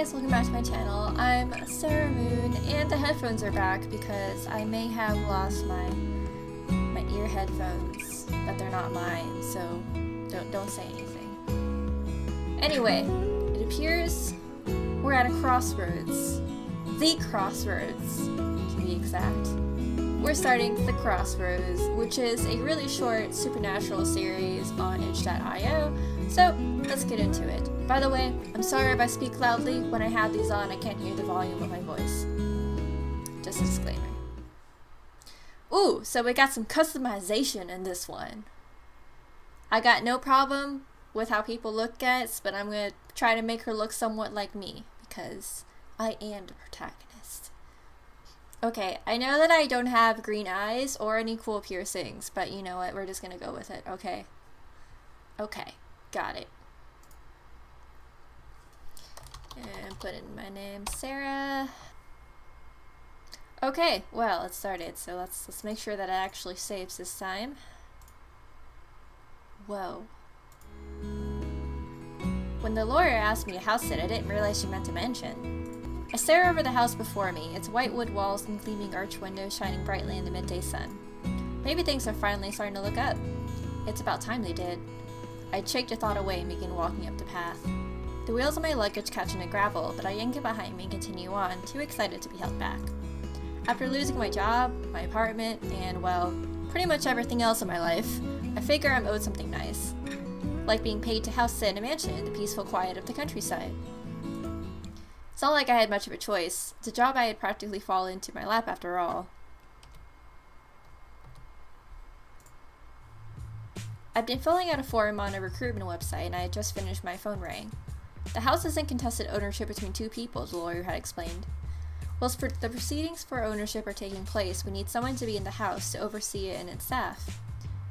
guys, welcome back to my channel. I'm Sarah Moon, and the headphones are back because I may have lost my ear headphones, but they're not mine, so don't say anything. Anyway, it appears we're at a crossroads. The Crossroads, to be exact. We're starting the Crossroads, which is a really short supernatural series on itch.io, so let's get into it. By the way, I'm sorry if I speak loudly. When I have these on, I can't hear the volume of my voice. Just a disclaimer. Ooh, so we got some customization in this one. I got no problem with how people look at it, but I'm going to try to make her look somewhat like me, because I am the protagonist. Okay, I know that I don't have green eyes or any cool piercings, but you know what, we're just going to go with it, okay? Okay, got it. And put in my name, Sarah. Okay, well, it started, so let's make sure that it actually saves this time. Whoa. When the lawyer asked me to house sit, I didn't realize she meant to mention. I stare over the house before me, its white wood walls and gleaming arch windows shining brightly in the midday sun. Maybe things are finally starting to look up. It's about time they did. I'd shake the thought away and begin walking up the path. The wheels of my luggage catch in the gravel, but I yank it behind me and continue on, too excited to be held back. After losing my job, my apartment, and, well, pretty much everything else in my life, I figure I'm owed something nice. Like being paid to house sit in a mansion in the peaceful quiet of the countryside. It's not like I had much of a choice. It's a job I had practically fallen into my lap after all. I'd been filling out a form on a recruitment website and I had just finished my phone rang. The house is in contested ownership between two people, the lawyer had explained. Whilst the proceedings for ownership are taking place, we need someone to be in the house to oversee it and its staff.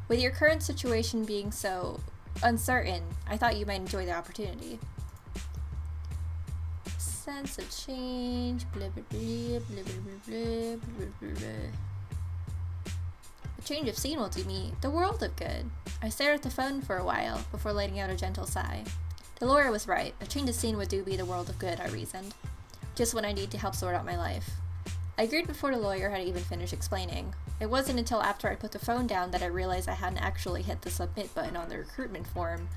With your current situation being so uncertain, I thought you might enjoy the opportunity. Sense of change, blah blah blah, blah blah blah, blah blah blah. A change of scene will do me the world of good. I stared at the phone for a while before letting out a gentle sigh. The lawyer was right. A change of scene would do me the world of good, I reasoned. Just when I need to help sort out my life. I agreed before the lawyer had even finished explaining. It wasn't until after I put the phone down that I realized I hadn't actually hit the submit button on the recruitment form.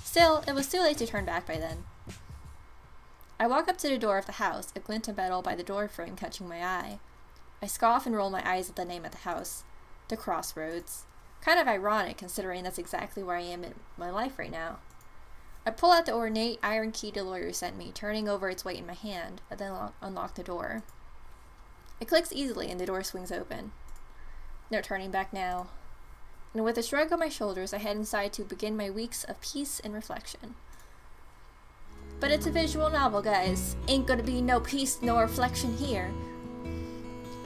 Still, it was too late to turn back by then. I walk up to the door of the house, a glint of metal by the door frame catching my eye. I scoff and roll my eyes at the name of the house. The Crossroads. Kind of ironic considering that's exactly where I am in my life right now. I pull out the ornate iron key the lawyer sent me, turning over its weight in my hand, and then unlock the door. It clicks easily and the door swings open. No turning back now. And with a shrug on my shoulders, I head inside to begin my weeks of peace and reflection. But it's a visual novel, guys. Ain't gonna be no peace nor reflection here.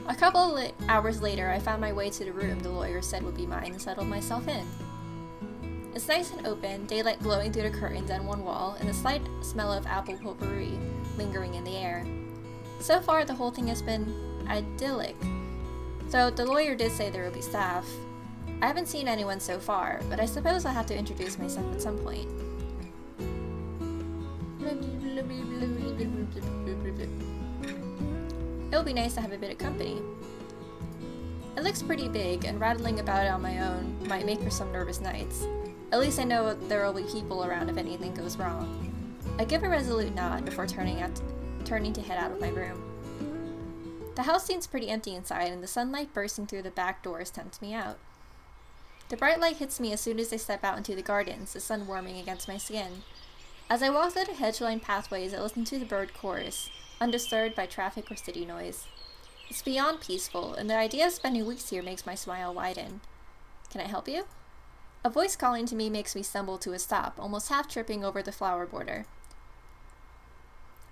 A couple of hours later, I found my way to the room the lawyer said would be mine and settled myself in. It's nice and open, daylight glowing through the curtains on one wall, and a slight smell of apple potpourri lingering in the air. So far, the whole thing has been idyllic. Though the lawyer did say there would be staff. I haven't seen anyone so far, but I suppose I'll have to introduce myself at some point. It'll be nice to have a bit of company. It looks pretty big, and rattling about it on my own might make for some nervous nights. At least I know there will be people around if anything goes wrong. I give a resolute nod before turning to head out of my room. The house seems pretty empty inside, and the sunlight bursting through the back doors tempts me out. The bright light hits me as soon as I step out into the gardens, the sun warming against my skin. As I walk through the hedge-lined pathways, I listen to the bird chorus, undisturbed by traffic or city noise. It's beyond peaceful, and the idea of spending weeks here makes my smile widen. Can I help you? A voice calling to me makes me stumble to a stop, almost half tripping over the flower border.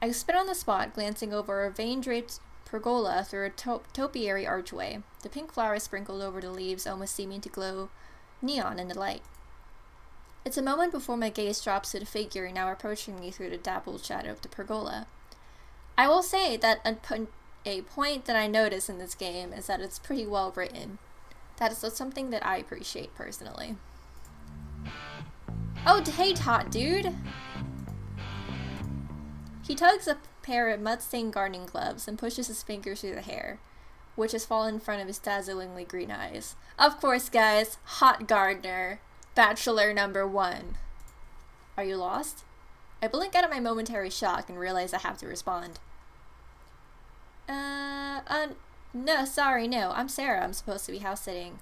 I spit on the spot, glancing over a vane-draped pergola through a topiary archway, the pink flowers sprinkled over the leaves almost seeming to glow neon in the light. It's a moment before my gaze drops to the figure now approaching me through the dappled shadow of the pergola. I will say that a point that I notice in this game is that it's pretty well written. That is something that I appreciate personally. Oh, hey, hot dude! He tugs a pair of mud-stained gardening gloves and pushes his fingers through the hair, which has fallen in front of his dazzlingly green eyes. Of course, guys, hot gardener, bachelor number 1. Are you lost? I blink out of my momentary shock and realize I have to respond. No, sorry, no, I'm Sarah. I'm supposed to be house-sitting.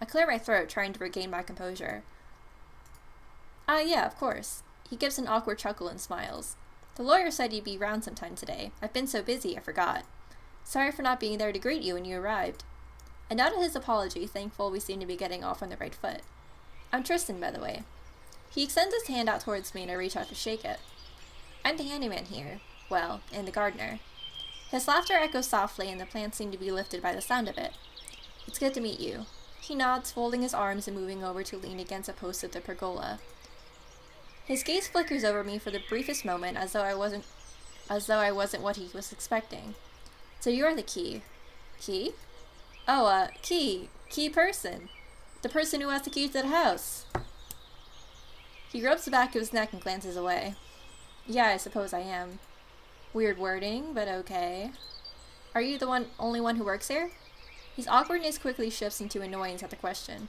I clear my throat, trying to regain my composure. Yeah, of course. He gives an awkward chuckle and smiles. The lawyer said you'd be round sometime today. I've been so busy, I forgot. Sorry for not being there to greet you when you arrived. I nodded his apology, thankful we seem to be getting off on the right foot. I'm Tristan, by the way. He extends his hand out towards me and I reach out to shake it. I'm the handyman here. Well, and the gardener. His laughter echoes softly and the plants seem to be lifted by the sound of it. It's good to meet you. He nods, folding his arms and moving over to lean against a post of the pergola. His gaze flickers over me for the briefest moment as though I wasn't what he was expecting. So you're the key. Key? Oh, key person. The person who has the key to the house. He rubs the back of his neck and glances away. Yeah, I suppose I am. Weird wording, but okay. Are you the only one who works here? His awkwardness quickly shifts into annoyance at the question.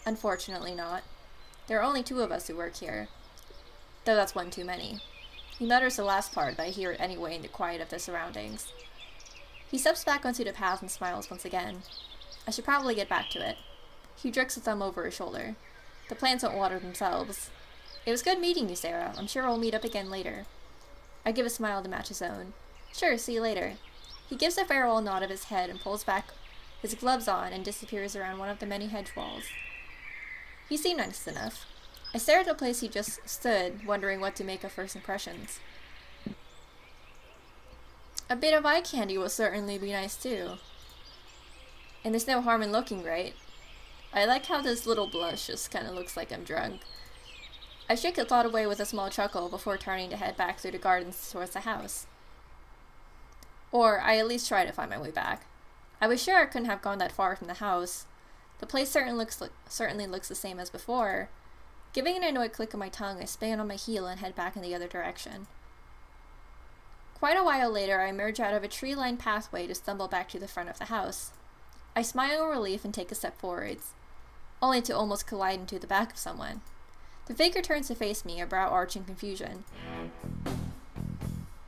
Unfortunately not. There are only 2 of us who work here. Though that's one too many. He mutters the last part, but I hear it anyway in the quiet of the surroundings. He steps back onto the path and smiles once again. I should probably get back to it. He jerks a thumb over his shoulder. The plants won't water themselves. It was good meeting you, Sarah. I'm sure we'll meet up again later. I give a smile to match his own. Sure, see you later. He gives a farewell nod of his head and pulls back his gloves on and disappears around one of the many hedge walls. He seemed nice enough. I stare at the place he just stood, wondering what to make of first impressions. A bit of eye candy will certainly be nice too. And there's no harm in looking right. I like how this little blush just kind of looks like I'm drunk. I shake the thought away with a small chuckle before turning to head back through the gardens towards the house. Or I at least try to find my way back. I was sure I couldn't have gone that far from the house. The place certainly looks the same as before. Giving an annoyed click of my tongue, I spin on my heel and head back in the other direction. Quite a while later, I emerge out of a tree-lined pathway to stumble back to the front of the house. I smile in relief and take a step forwards, only to almost collide into the back of someone. The figure turns to face me, a brow arch in confusion.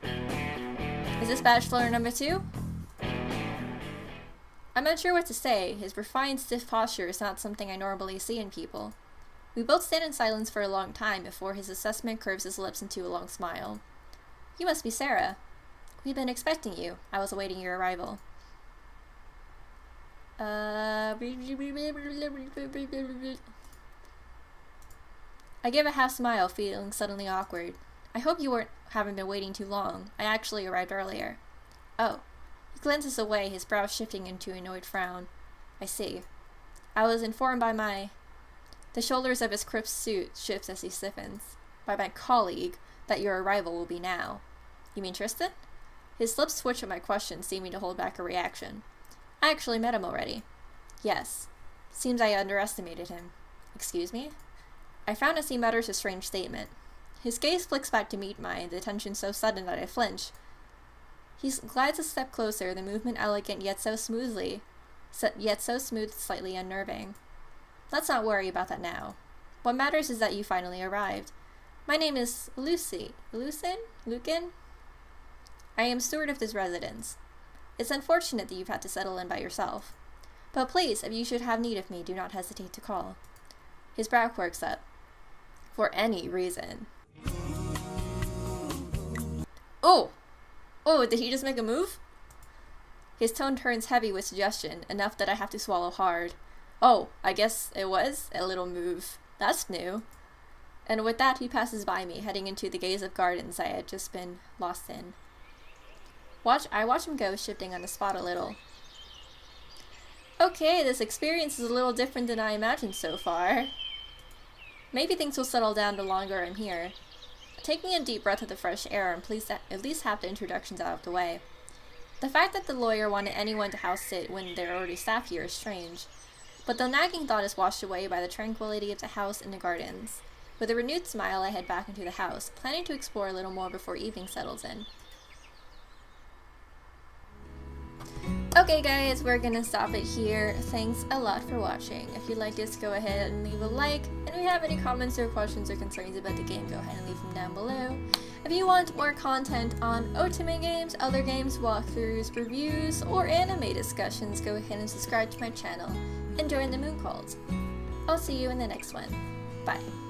Is this bachelor number 2? I'm unsure what to say. His refined, stiff posture is not something I normally see in people. We both stand in silence for a long time before his assessment curves his lips into a long smile. You must be Sarah. We've been expecting you. I was awaiting your arrival. I give a half smile, feeling suddenly awkward. I hope you haven't been waiting too long. I actually arrived earlier. Oh. He glances away, his brow shifting into an annoyed frown. I see. I was informed by The shoulders of his crisp suit shifts as he stiffens. By my colleague, that your arrival will be now. You mean Tristan? His lips twitch at my question, seeming to hold back a reaction. I actually met him already. Yes. Seems I underestimated him. Excuse me? I frown as he mutters a strange statement. His gaze flicks back to meet mine, the tension so sudden that I flinch. He glides a step closer, the movement elegant yet so smooth, slightly unnerving. Let's not worry about that now. What matters is that you finally arrived. My name is Lucan? I am steward of this residence. It's unfortunate that you've had to settle in by yourself. But please, if you should have need of me, do not hesitate to call. His brow quirks up. For any reason. Oh! Oh, did he just make a move? His tone turns heavy with suggestion, enough that I have to swallow hard. Oh, I guess it was a little move. That's new. And with that, he passes by me, heading into the gaze of gardens I had just been lost in. I watch him go, shifting on the spot a little. Okay, this experience is a little different than I imagined so far. Maybe things will settle down the longer I'm here. Taking a deep breath of the fresh air, I'm pleased to at least have the introductions out of the way. The fact that the lawyer wanted anyone to house sit when there are already staff here is strange, but the nagging thought is washed away by the tranquility of the house and the gardens. With a renewed smile, I head back into the house, planning to explore a little more before evening settles in. Okay guys, we're gonna stop it here. Thanks a lot for watching. If you liked this, go ahead and leave a like. And if you have any comments or questions or concerns about the game, go ahead and leave them down below. If you want more content on Otome games, other games, walkthroughs, reviews, or anime discussions, go ahead and subscribe to my channel and join the Moon Calls. I'll see you in the next one. Bye.